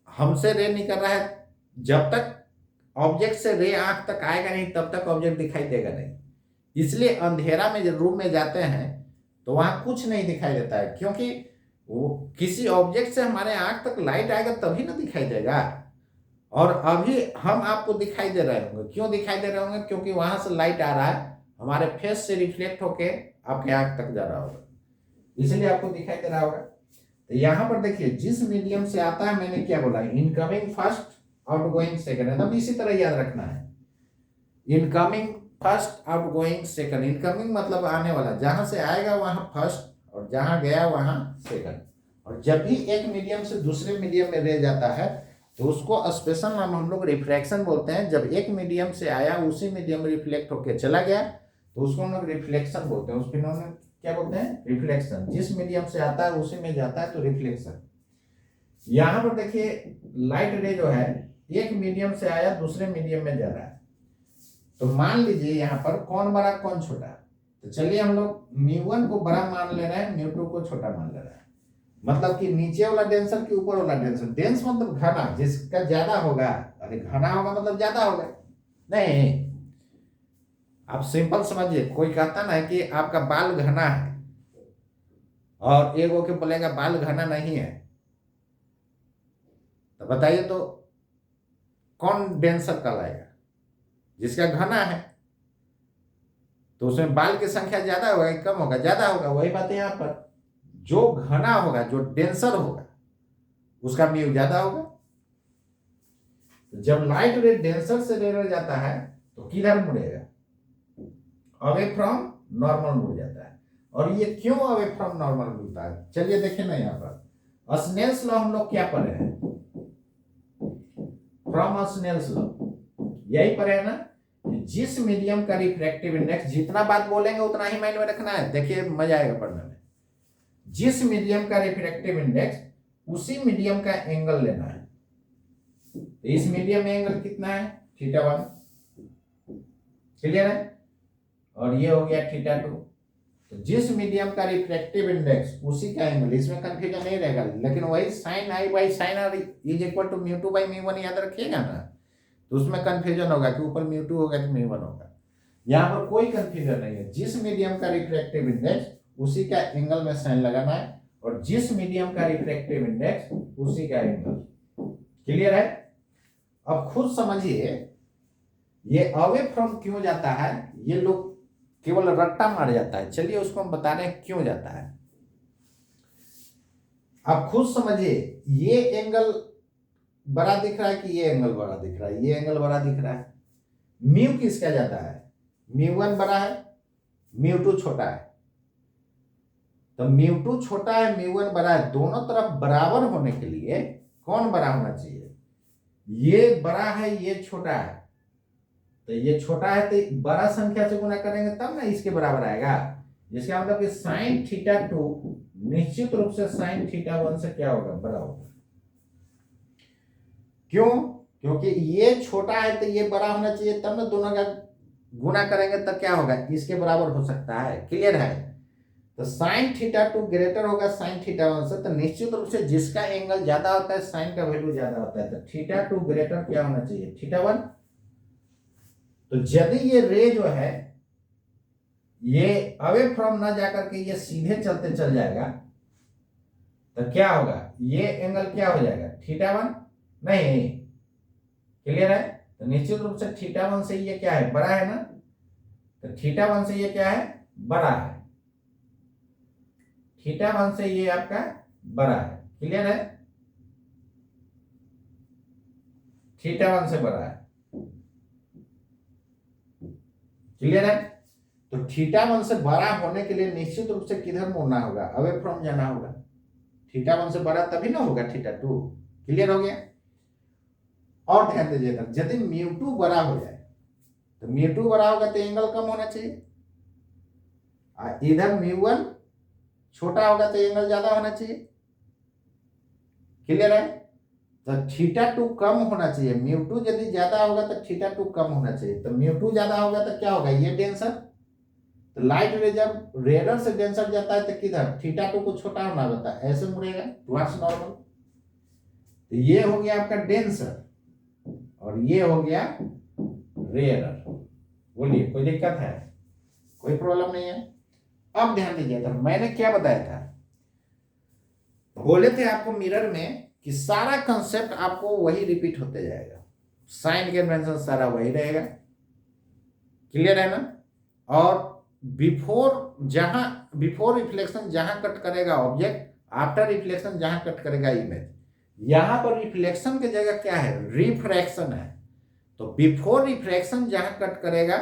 हमसे रे निकल रहा है, जब तक ऑब्जेक्ट से रे आंख तक आएगा नहीं तब तक ऑब्जेक्ट दिखाई देगा नहीं। इसलिए अंधेरा में जब रूम में जाते हैं तो वहां कुछ नहीं दिखाई देता है, क्योंकि वो किसी ऑब्जेक्ट से हमारे आंख तक लाइट आएगा तभी ना दिखाई देगा। और अभी हम आपको दिखाई दे रहे होंगे, क्यों दिखाई दे रहे होंगे? क्योंकि वहां से लाइट आ रहा है, हमारे फेस से रिफ्लेक्ट होके आपके आंख तक जा रहा होगा, इसलिए आपको दिखाई दे रहा होगा। तो यहां पर देखिए, जिस मीडियम से आता है, मैंने क्या बोला, इनकमिंग फर्स्ट, आउटगोइंग सेकंड, एकदम इसी तरह याद रखना है। Incoming first, outgoing second. Incoming मतलब आने वाला, जहां से आएगा वहां फर्स्ट, और जहां गया वहां सेकंड। और जब भी एक मीडियम से दूसरे मीडियम में रह जाता है तो उसको स्पेशल नाम हम लोग रिफ्रैक्शन बोलते हैं। जब एक मीडियम से आया, उसी मीडियम में रिफ्लेक्ट होकर चला गया, तो उसको हम लोग रिफ्लेक्शन बोलते हैं। उस फिनोमेनन क्या बोलते हैं? रिफ्लेक्शन। जिस मीडियम से आता है उसी में जाता है, तो रिफ्लेक्शन। यहां पर देखिए, लाइट रे जो है एक मीडियम से आया, दूसरे मीडियम में जा रहा है। तो मान लीजिए यहाँ पर कौन बड़ा कौन छोटा, तो चलिए हम लोग μ1 को बड़ा मान ले रहे हैं, μ2 को छोटा मान ले रहे हैं। मतलब कि नीचे वाला डेंसर कि ऊपर वाला डेंसर। डेंस मतलब घना, जिसका ज्यादा होगा। अरे घना होगा मतलब ज्यादा होगा, नहीं। आप सिंपल समझिए, कोई कहता ना कि आपका बाल घना है, और एक होके बोलेगा बाल घना नहीं है, तो बताइए तो कौन डेंसर कहलाएगा? जिसका घना है, तो उसमें बाल की संख्या ज्यादा होगा कि कम होगा? ज्यादा होगा। वही बात है यहाँ पर, जो घना होगा, जो डेंसर होगा, उसका म्यू ज्यादा होगा। जब लाइट रे डेंसर से रे जाता है तो किधर मुड़ेगा? अवे फ्रॉम नॉर्मल मुड़ जाता है। और ये क्यों अवे फ्रॉम नॉर्मल मुड़ता है? चलिए देखें ना, यहाँ पर स्नेल्स लॉ हम लोग क्या पढ़े हैं? फ्रॉम स्नेल्स लॉ यही पढ़े है ना, जिस मीडियम का रिफ्रैक्टिव इंडेक्स, जितना बात बोलेंगे उतना ही माइंड में रखना है, देखिए मजा आएगा पढ़ने में। जिस मीडियम का रिफ्रैक्टिव इंडेक्स, उसी मीडियम का एंगल लेना है। तो इस मीडियम में एंगल कितना है? θ1, क्लियर है? और ये हो गया θ2। तो जिस मीडियम का रिफ्रैक्टिव इंडेक्स, उसी का एंगल, इसमें कंफ्यूजन नहीं रहेगा। लेकिन वही sin i by sin r is equal to μ2 by μ1 याद रखिएगा ना, तो उसमें कंफ्यूजन होगा कि ऊपर μ2 होगा कि μ1 होगा। यहाँ पर कोई कंफ्यूजन नहीं है। जिस मीडियम का रिफ्रैक्टिव इंडेक्स, उसी का एंगल में साइन लगाना है, और जिस मीडियम का रिफ्रैक्टिव इंडेक्स, उसी का एंगल। क्लियर है? अब खुद समझिए, ये अवे फ्रॉम क्यों जाता है? ये लोग केवल रट्टा मार जाता है। चलिए उसको हम बता रहे हैं क्यों जाता है। आप खुद समझिए, ये एंगल बड़ा दिख रहा है कि ये एंगल बड़ा दिख रहा है? ये एंगल बड़ा दिख रहा है। म्यू किसका जाता है? μ1 बड़ा है, μ2 छोटा है। तो μ2 छोटा है, μ1 बड़ा है। दोनों तरफ बराबर होने के लिए कौन बड़ा होना चाहिए? ये बड़ा है, ये छोटा है। तो ये छोटा है तो बड़ा संख्या से गुना करेंगे तब ना इसके बराबर आएगा। जिसका मतलब कि sin θ2 निश्चित रूप से sin θ1 से क्या होगा? बड़ा होगा। क्यों? क्योंकि ये छोटा है तो ये बड़ा होना चाहिए, तब ना दोनों का गुना करेंगे तब क्या होगा? इसके बराबर हो सकता है। क्लियर है? तो sin θ2 ग्रेटर होगा sin θ1 से, तो निश्चित रूप से जिसका एंगल ज्यादा होता है, साइन का वैल्यू ज्यादा होता है। तो θ2 ग्रेटर क्या होना चाहिए? θ1। तो यदि ये रे जो है, ये अवे फ्रॉम ना जाकर के ये सीधे चलते चल जाएगा, तो क्या होगा? ये एंगल क्या हो जाएगा? θ1 नहीं। क्लियर है? तो निश्चित रूप से θ1 से ये क्या है? बड़ा है ना। तो θ1 से ये क्या है? बड़ा है। θ1 से ये आपका बड़ा है। क्लियर है? θ1 से बड़ा है। क्लियर है? तो θ1 से बड़ा होने के लिए निश्चित रूप से किधर मुड़ना होगा? अवे फ्रॉम जाना होगा। θ1 से बड़ा तभी ना होगा θ2। क्लियर हो गया? और ध्यान दीजिएगा, यदि μ2 बड़ा हो जाए, तो μ2 बड़ा होगा तो एंगल कम होना चाहिए। इधर μ1 छोटा होगा तो एंगल ज्यादा होना चाहिए। क्लियर है? तो θ2 कम होना चाहिए। μ2 यदि ज्यादा होगा तो θ2 कम होना चाहिए। तो μ2 ज्यादा होगा तो क्या होगा? ये डेंसर। तो लाइट रे जब रेडर से डेंसर जाता है तो किधर? θ2 को छोटा होना होता है, ऐसे मुड़ेगा टुवर्ड्स नॉर्मल। तो ये हो गया आपका डेंसर, और ये हो गया रेडर। बोलिए, कोई दिक्कत है? कोई प्रॉब्लम नहीं है? अब ध्यान दीजिएगा, मैंने क्या बताया था, बोले थे आपको मिरर में कि सारा कंसेप्ट आपको वही रिपीट होते जाएगा, साइन कन्वेंशन सारा वही रहेगा, क्लियर है ना। और बिफोर रिफ्लेक्शन जहां कट करेगा ऑब्जेक्ट, आफ्टर रिफ्लेक्शन जहां कट करेगा इमेज। यहां पर रिफ्लेक्शन की जगह क्या है, रिफ्रैक्शन है। तो बिफोर रिफ्रैक्शन जहां कट करेगा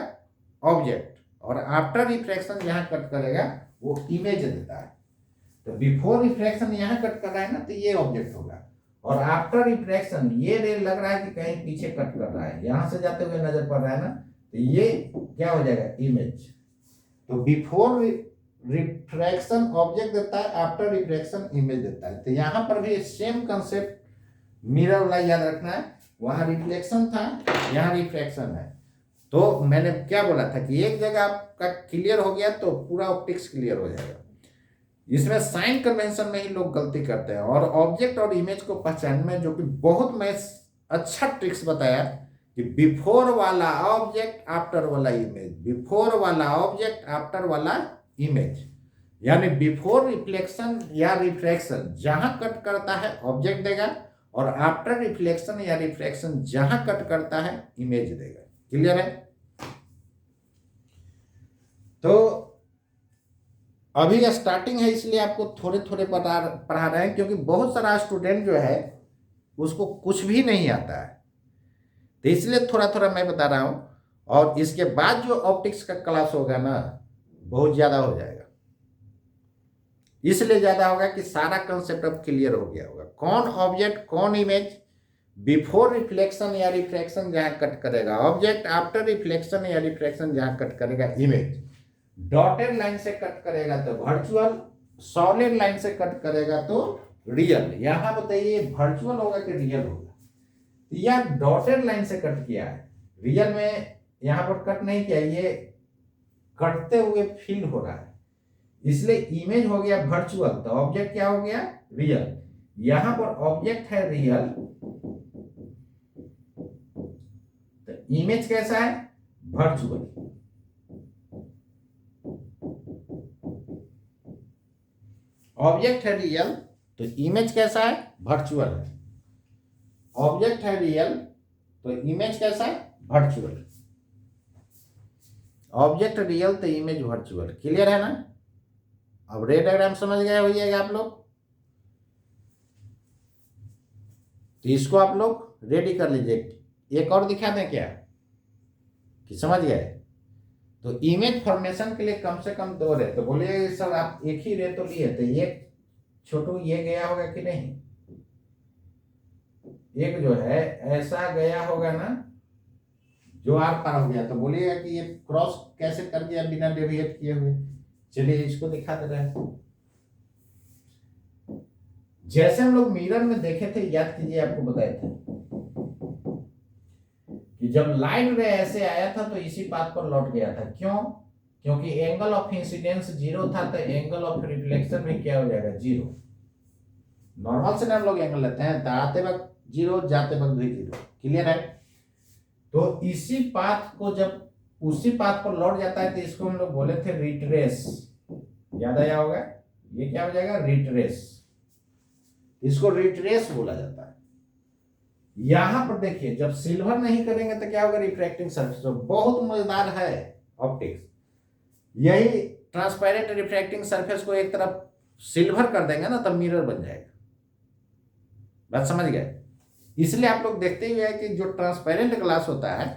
ऑब्जेक्ट और आफ्टर रिफ्रैक्शन जहां कट करेगा वो इमेज देता है। तो बिफोर रिफ्रैक्शन यहां कट कर रहा है ना, तो ये ऑब्जेक्ट होगा, और आफ्टर रिफ्रैक्शन ये रे लग रहा है कि कहीं पीछे कट कर रहा है, यहां से जाते हुए नजर पड़ रहा है ना, तो ये क्या हो जाएगा, इमेज। तो बिफोर रिफ्रैक्शन ऑब्जेक्ट देता है, आफ्टर रिफ्रैक्शन इमेज देता है। तो यहां पर भी सेम कंसेप्ट मिरर वाला याद रखना है, वहां रिफ्लेक्शन था, यहां रिफ्रैक्शन है। तो मैंने क्या बोला था कि एक जगह आपका क्लियर हो गया तो पूरा ऑप्टिक्स क्लियर हो जाएगा। इसमें साइन कन्वेंशन में ही लोग गलती करते हैं, और ऑब्जेक्ट और इमेज को पहचानने में जो कि बहुत मैं अच्छा ट्रिक्स बताया कि बिफोर वाला ऑब्जेक्ट आफ्टर वाला इमेज, बिफोर वाला ऑब्जेक्ट आफ्टर वाला इमेज, यानी बिफोर रिफ्लेक्शन या रिफ्रैक्शन जहां कट करता है ऑब्जेक्ट देगा, और आफ्टर रिफ्लेक्शन या रिफ्रैक्शन जहां कट करता है इमेज देगा। क्लियर है। तो अभी स्टार्टिंग है इसलिए आपको थोड़े थोड़े पढ़ा रहे हैं, क्योंकि बहुत सारा स्टूडेंट जो है उसको कुछ भी नहीं आता है, तो इसलिए थोड़ा थोड़ा मैं बता रहा हूं। और इसके बाद जो ऑप्टिक्स का क्लास होगा ना, बहुत ज्यादा हो जाएगा, इसलिए ज्यादा होगा कि सारा कंसेप्ट अब क्लियर हो गया होगा, कौन ऑब्जेक्ट कौन इमेज, बिफोर रिफ्लेक्शन या रिफ्रैक्शन जहां कट करेगा ऑब्जेक्ट, आफ्टर रिफ्लेक्शन या रिफ्रैक्शन जहां कट करेगा इमेज, डॉटेड लाइन से कट करेगा तो वर्चुअल, सॉलिड लाइन से कट करेगा तो रियल। यहां बताइए वर्चुअल होगा कि रियल होगा, या डॉटेड लाइन से कट किया है, रियल में यहां पर कट नहीं किया, ये कटते हुए फील हो रहा है, इसलिए इमेज हो गया वर्चुअल, तो ऑब्जेक्ट क्या हो गया, रियल। यहां पर ऑब्जेक्ट है रियल, तो इमेज कैसा है, वर्चुअल। ऑब्जेक्ट है रियल तो इमेज कैसा है, वर्चुअल है। ऑब्जेक्ट है रियल तो इमेज कैसा है, वर्चुअल। ऑब्जेक्ट रियल तो इमेज वर्चुअल। क्लियर है ना। अब रे डायग्राम समझ गए होइएगा आप लोग, तो इसको आप लोग रेडी कर लीजिए। एक और दिखा दें क्या, कि समझ गए। तो इमेज फॉर्मेशन के लिए कम से कम 2 रे, तो बोलिए सर आप एक ही रे तो लिए, तो ये छोटू ये गया होगा कि नहीं, एक जो है ऐसा गया होगा ना, जो आर पार हो गया, तो बोलिएगा कि ये क्रॉस कैसे कर दिया बिना डेविएट किए हुए। चलिए इसको दिखा दे रहे हैं। जैसे हम लोग मिरर में देखे थे, याद कीजिए, आपको बताए थे कि जब लाइट रे ऐसे आया था तो इसी पाथ पर लौट गया था। क्यों, क्योंकि एंगल ऑफ इंसिडेंस 0 था, तो एंगल ऑफ रिफ्लेक्शन भी क्या हो जाएगा, 0। नॉर्मल से हम लोग एंगल लेते हैं, तो आते वक्त 0, जाते वक्त भी 0। क्लियर है। तो इसी पाथ को जब उसी पाथ पर लौट जाता है तो इसको हम लोग बोले थे रिट्रेस, याद आया होगा। ये क्या हो जाएगा, रिट्रेस। इसको रिट्रेस बोला जाता है। यहां पर देखिए, जब सिल्वर नहीं करेंगे तो क्या होगा, रिफ्रैक्टिंग सरफेस। तो बहुत मजेदार है ऑप्टिक्स। यही ट्रांसपेरेंट रिफ्रैक्टिंग सरफेस को एक तरफ सिल्वर कर देंगे ना, तब मिरर बन जाएगा। बात समझ गए। इसलिए आप लोग देखते ही है कि जो ट्रांसपेरेंट ग्लास होता है,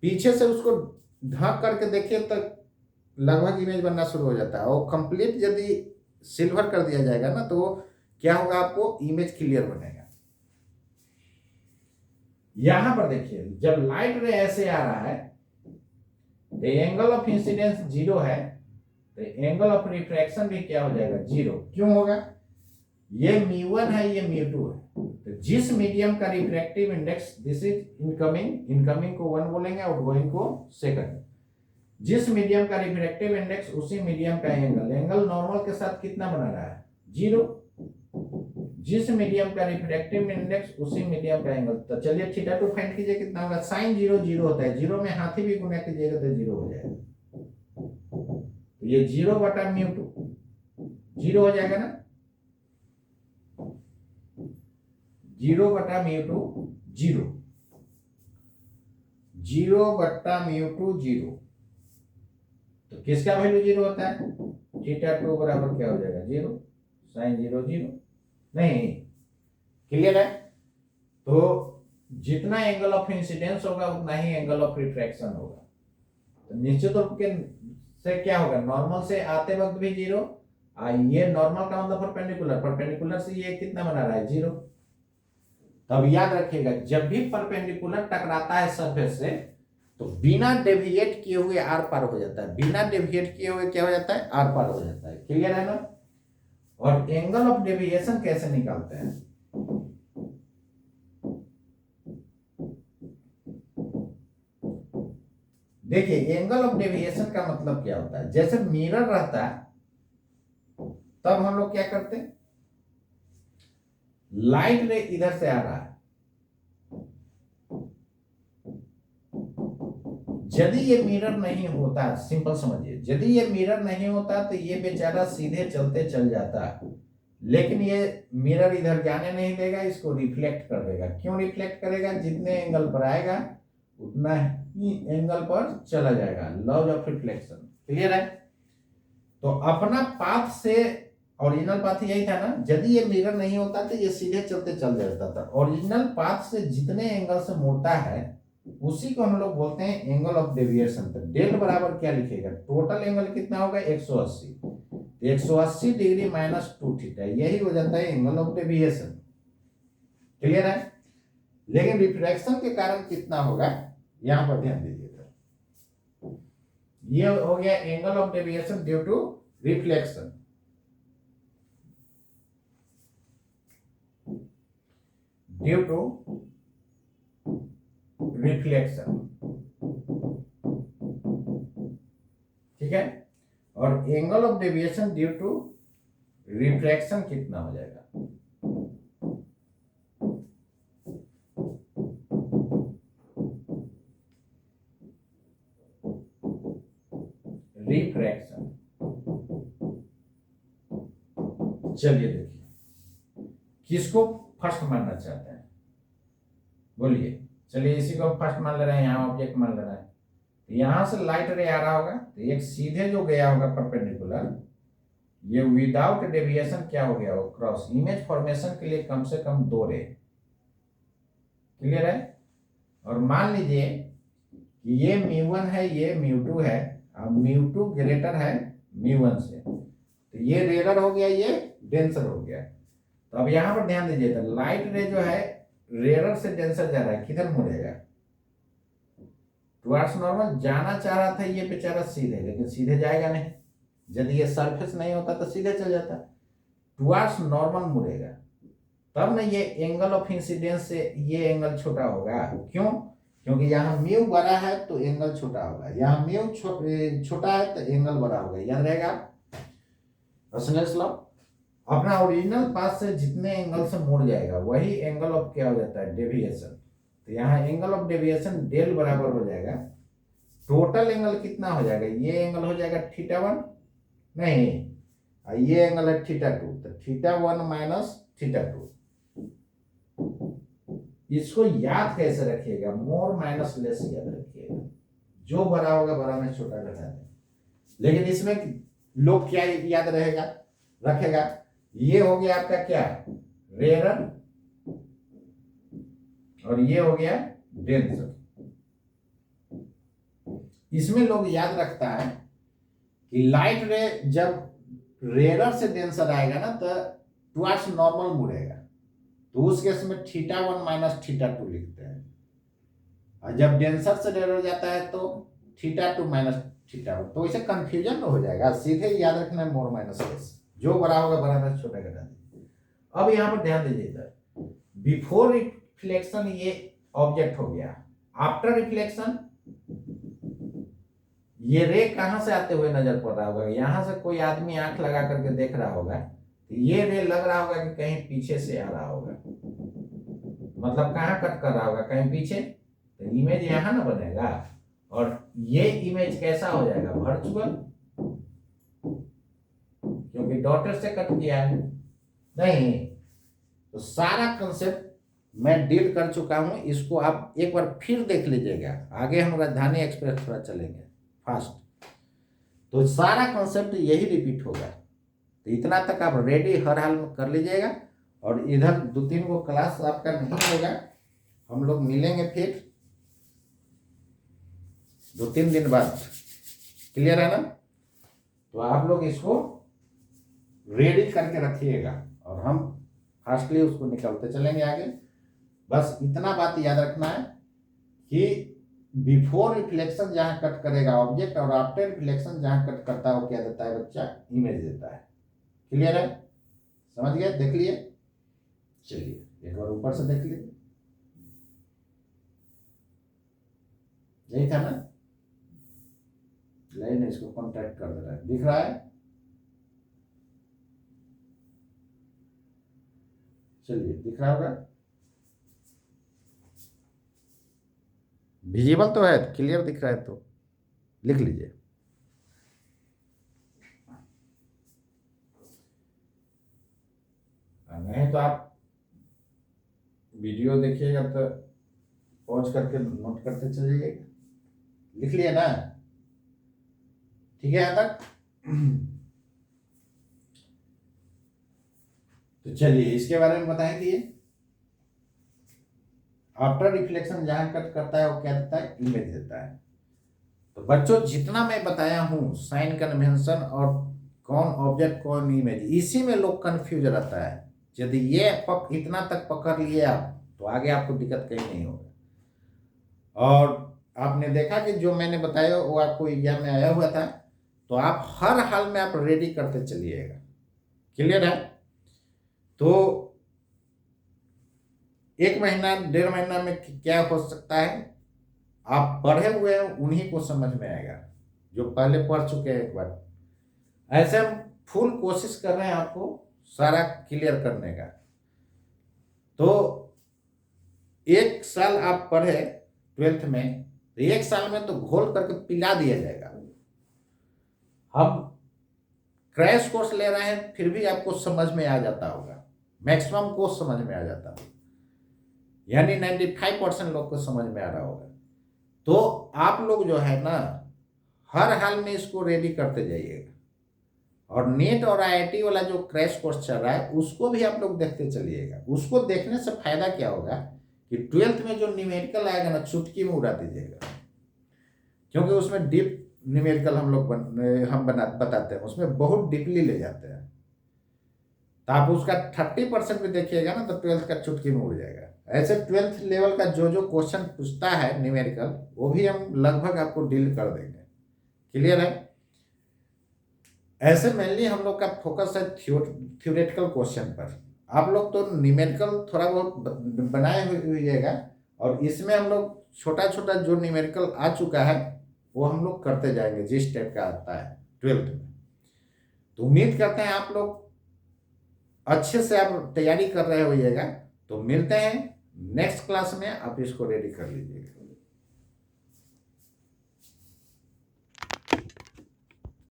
पीछे से उसको ढक करके देखिए तो लगभग इमेज बनना शुरू हो जाता है, और कंप्लीट यदि सिल्वर कर दिया जाएगा ना, तो क्या होगा, आपको इमेज क्लियर बनेगा। यहां पर देखिए, जब लाइट रे ऐसे आ रहा है, तो एंगल ऑफ इंसिडेंस 0 है, तो एंगल ऑफ रिफ्रैक्शन भी क्या हो जाएगा, 0। क्यों होगा, ये μ1 है, ये μ2 है। तो जिस मीडियम का refractive index, this is incoming, incoming को 1 बोलेंगे, आउटगोइंग को 2। जिस मीडियम का रिफ्रैक्टिव इंडेक्स, उसी मीडियम का एंगल, एंगल नॉर्मल के साथ कितना बना रहा है, 0। जिस मीडियम का रिफ्रैक्टिव इंडेक्स, उसी मीडियम का एंगल। तो चलिए θ2 फाइंड कीजिए, कितना होगा, sin 0 0 होता है, 0 में हाथी भी गुना कीजिएगा तो 0 हो जाएगा। तो ये 0/μ2 0 हो जाएगा ना, 0/μ2 0, 0/μ2 0। तो किसका वैल्यू 0 होता है? θ2 बराबर क्या हो जाएगा? 0 sin 0 0। नहीं, क्लियर है? तो जितना एंगल ऑफ इंसिडेंस होगा उतना ही एंगल ऑफ रिफ्रैक्शन होगा। तो निश्चित रूप से क्या होगा? नॉर्मल से आते वक्त भी 0, ये नॉर्मल का मतलब परपेंडिकुलर से ये कितना बना रहा है? 0। तब याद रखिएगा, जब भी परपेंडिकुलर टकराता है सरफेस से तो बिना डेविएट किए हुए आर पार हो जाता है, बिना डेविएट किए हुए क्या हो जाता है? आर पार हो जाता है। क्लियर है ना? और एंगल ऑफ डेविएशन कैसे निकालते हैं? देखिए, एंगल ऑफ डेविएशन का मतलब क्या होता है? जैसे मिरर रहता है तब हम लोग क्या करते हैं? लाइट रे इधर से आ रहा है, यदि ये मिरर नहीं होता, सिंपल समझिए, यदि ये मिरर नहीं होता तो ये बेचारा सीधे चलते चल जाता, लेकिन ये मिरर इधर जाने नहीं देगा, इसको रिफ्लेक्ट कर देगा। क्यों रिफ्लेक्ट करेगा? जितने एंगल पर आएगा उतना ही एंगल पर चला जाएगा, लॉज ऑफ रिफ्लेक्शन। क्लियर है? तो अपना पाथ से, ओरिजिनल पाथ यही था ना, यदि ये मिरर नहीं होता तो ये सीधे चलते चल जाता था। ओरिजिनल पाथ से जितने एंगल से मुड़ता है उसी को हम लोग बोलते हैं एंगल ऑफ डेविएशन। तो डेल बराबर क्या लिखेगा? टोटल एंगल कितना होगा? 180। 180 डिग्री माइनस 2 थीटा, यही हो जाता है एंगल ऑफ डेविएशन। क्लियर है? लेकिन रिफ्रैक्शन के कारण कितना होगा, यहां पर ध्यान दीजिएगा। ये हो गया angle of deviation due to reflection. Due to reflection, ठीक है? और angle of deviation due to refraction कितना हो जाएगा? रिफ्रैक्शन, चलिए देखिए, किसको फर्स्ट मानना चाहते हैं? बोलिए। चलिए, इसी को फर्स्ट मान ले रहे हैं, यहाँ ऑब्जेक्ट मान ले रहे हैं। तो यहां से लाइट रे आ रहा होगा तो एक सीधे जो गया होगा परपेंडिकुलर, ये विदाउट डेविएशन क्या हो गया? वो क्रॉस। इमेज फॉर्मेशन के लिए कम से कम 2 रे। क्लियर है? और मान लीजिए कि ये μ1 है, ये μ2 है, अब μ2 ग्रेटर है μ1 से, तो ये रेयर हो गया, ये डेंसर हो गया। तो अब यहां पर ध्यान दीजिए, तो लाइट रे जो है रेयर से डेंसर जा रहा है, किधर मुड़ेगा? टुवर्ड्स नॉर्मल जाना चाह रहा था ये बेचारा सीधे, लेकिन सीधे जाएगा नहीं। यदि ये सरफेस नहीं होता तो सीधे चल जाता, टुवर्ड्स नॉर्मल मुड़ेगा। तब ना ये एंगल ऑफ इंसिडेंस से ये एंगल छोटा होगा। क्यों? क्योंकि यहाँ म्यू बड़ा है तो एंगल छोटा होगा, यहाँ म्यू छोटा है तो एंगल बड़ा होगा। याद रहेगा रेजोनेंस लॉ? अपना ओरिजिनल पाथ से जितने एंगल से मुड़ जाएगा वही एंगल ऑफ क्या हो जाता है? डेविएशन। तो यहाँ एंगल ऑफ डेविएशन डेल बराबर हो जाएगा, टोटल एंगल कितना हो जाएगा? ये एंगल हो जाएगा θ1, नहीं, ये एंगल है θ2, तो θ1 माइनस θ2। इसको याद कैसे रखिएगा? मोर माइनस लेस याद रखिएगा, जो बड़ा होगा बड़ा में छोटा घटा दें। लेकिन इसमें लोग क्या याद रखेगा? ये हो गया आपका क्या? रेयर, और ये हो गया डेंसर। इसमें लोग याद रखता है कि लाइट रे जब रेयर से डेंसर आएगा ना तो टुवर्ड्स नॉर्मल मुड़ेगा, तो उस केस में θ1 माइनस θ2 लिखते हैं। और जब डेंसर से रेयर जाता है तो θ2 माइनस θ1, तो इसे कंफ्यूजन हो जाएगा। सीधे याद रखना है मोर माइनस लेस, जो बड़ा होगा बड़ा में छोटा घटा दीजिए। अब यहाँ पर ध्यान दीजिए इधर, बिफोर रिफ्लेक्शन ये ऑब्जेक्ट हो गया, आफ्टर रिफ्लेक्शन ये रे कहां से आते हुए नजर पड़ रहा होगा? यहां से कोई आदमी आंख लगा करके देख रहा होगा तो ये रे लग रहा होगा कि कहीं पीछे से आ रहा होगा, मतलब कहां कट कर रहा होगा? कहीं पीछे। तो इमेज यहां ना बनेगा, और ये इमेज कैसा हो जाएगा? वर्चुअल। क्योंकि डॉटेड से कट किया है नहीं। तो सारा कंसेप्ट मैं डील कर चुका हूं, इसको आप एक बार फिर देख लीजिएगा। आगे हम राजधानी एक्सप्रेस थोड़ा चलेंगे फास्ट, तो सारा कंसेप्ट यही रिपीट होगा। तो इतना तक आप रेडी हर हाल में कर लीजिएगा। और इधर 2-3 को क्लास आपका नहीं होगा, हम लोग मिलेंगे फिर 2-3 दिन बाद, क्लियर है ना। तो आप लोग इसको रेडी करके रखिएगा और हम फास्टली उसको निकलते चलेंगे आगे। बस इतना बात याद रखना है कि बिफोर रिफ्लेक्शन जहां कट करेगा ऑब्जेक्ट, और आफ्टर रिफ्लेक्शन जहां कट करता है वो क्या देता है बच्चा, इमेज देता है। क्लियर है, समझ गए, देख लिए। चलिए एक बार ऊपर से देख लीजिए, यही था ना। लाइन इसको कॉन्ट्रैक्ट कर दे रहा है, दिख रहा है। चलिए दिख रहा होगा, विजिबल तो है, क्लियर दिख रहा है तो लिख लीजिए। नहीं तो आप वीडियो देखिएगा तो पॉज करके नोट करते चलिएगा। लिख लिया ना, ठीक है यहां तक। तो चलिए इसके बारे में बताएंगे। आफ्टर रिफ्लेक्शन जहां कट करता है वो क्या देता है, इमेज देता है। तो बच्चों जितना मैं बताया हूं साइन कन्वेंशन और कौन ऑब्जेक्ट कौन इमेज, इसी में लोग कंफ्यूज रहता है। यदि ये इतना तक पकड़ लिए आप तो आगे आपको दिक्कत कहीं नहीं होगा। और आपने देखा कि जो मैंने बताया वो आपको एग्जाम में आया हुआ था, तो आप हर हाल में आप रेडी करते चलिएगा। क्लियर है। तो 1 महीना 1.5 महीना में क्या हो सकता है, आप पढ़े हुए हैं उन्हीं को समझ में आएगा जो पहले पढ़ चुके हैं एक बार। ऐसे हम फुल कोशिश कर रहे हैं आपको सारा क्लियर करने का। तो 1 साल आप पढ़े 12th में, तो 1 साल में तो घोल करके पिला दिया जाएगा। हम क्रैश कोर्स ले रहे हैं फिर भी आपको समझ में आ जाता होगा, मैक्सिमम कोर्स समझ में आ जाता होगा, यानी 95% लोग को समझ में आ रहा होगा। तो आप लोग जो है ना हर हाल में इसको रेडी करते जाइएगा। और नीट और आईआईटी वाला जो क्रैश कोर्स चल रहा है उसको भी आप लोग देखते चलिएगा। उसको देखने से फायदा क्या होगा कि 12th में जो न्यूमेरिकल आएगा ना चुटकी में उड़ा दीजिएगा, क्योंकि उसमें डीप न्यूमेरिकल हम बताते हैं, उसमें बहुत डीपली ले जाते हैं। तो आप उसका 30% भी देखिएगा ना तो 12th का चुटकी में उड़ जाएगा। ऐसे 12th लेवल का जो जो क्वेश्चन पूछता है न्यूमेरिकल वो भी हम लगभग आपको डील कर देंगे। क्लियर है। ऐसे मेनली हम लोग का फोकस है थ्योरेटिकल क्वेश्चन पर। आप लोग तो न्यूमेरिकल थोड़ा बहुत बनाए हुएगा, और इसमें हम लोग छोटा छोटा जो न्यूमेरिकल आ चुका है वो हम लोग करते जाएंगे जिस टाइप का आता है 12th में। तो उम्मीद करते हैं आप लोग अच्छे से आप तैयारी कर रहे होइएगा। तो मिलते हैं नेक्स्ट क्लास में, आप इसको रेडी कर लीजिएगा।